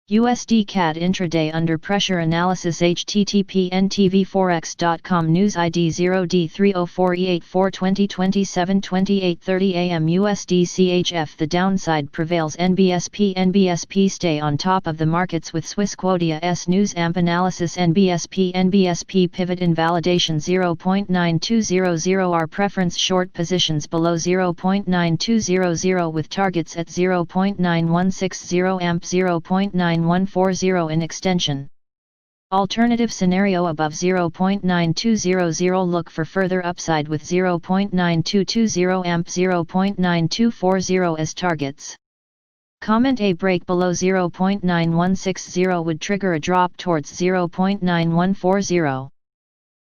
USD CAD intraday under pressure analysis http ntvforex.com news ID 0D304E84 2027 28:30 AM USD CHF. The downside prevails. NBSP stay on top of the markets with Swissquoteâ's news amp analysis. NBSP pivot invalidation 0.9200. Our preference short positions below 0.9200 with targets at 0.9160 amp 0.9140 in extension. Alternative scenario above 0.9200. Look for further upside with 0.9220 amp 0.9240 as targets. Comment: a break below 0.9160 would trigger a drop towards 0.9140.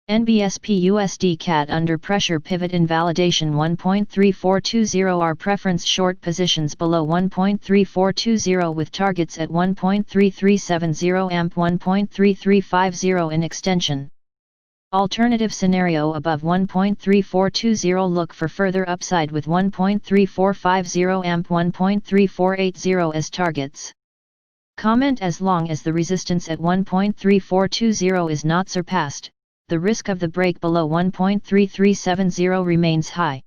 NBSP USD CAD under pressure pivot invalidation 1.3420. Our preference short positions below 1.3420 with targets at 1.3370 amp 1.3350 in extension. Alternative scenario above 1.3420. Look for further upside with 1.3450 amp 1.3480 as targets. Comment: as long as the resistance at 1.3420 is not surpassed, the risk of the break below 1.3370 remains high.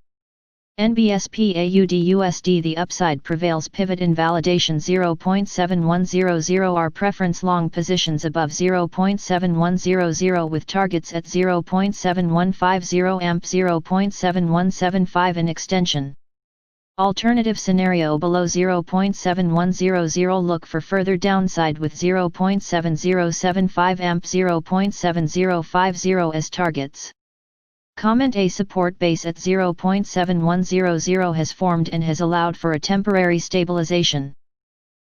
NBSP AUD USD the upside prevails. Pivot invalidation 0.7100. Our preference long positions above 0.7100 with targets at 0.7150 amp 0.7175 in extension. Alternative scenario below 0.7100. Look for further downside with 0.7075 amp 0.7050 as targets. Comment: a support base at 0.7100 has formed and has allowed for a temporary stabilization.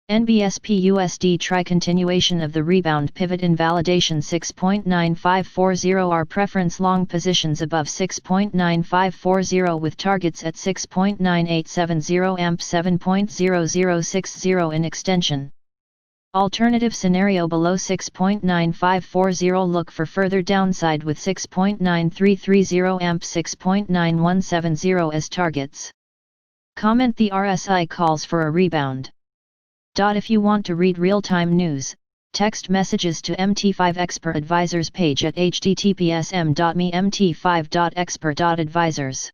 NBSP USD try continuation of the rebound. Pivot invalidation 6.9540. Our preference long positions above 6.9540 with targets at 6.9870 amp 7.0060 in extension. Alternative scenario below 6.9540. Look for further downside with 6.9330 amp 6.9170 as targets. Comment: the RSI calls for a rebound. If you want to read real-time news, text messages to MT5 Expert Advisors page at https://m.me mt5.expert.advisors.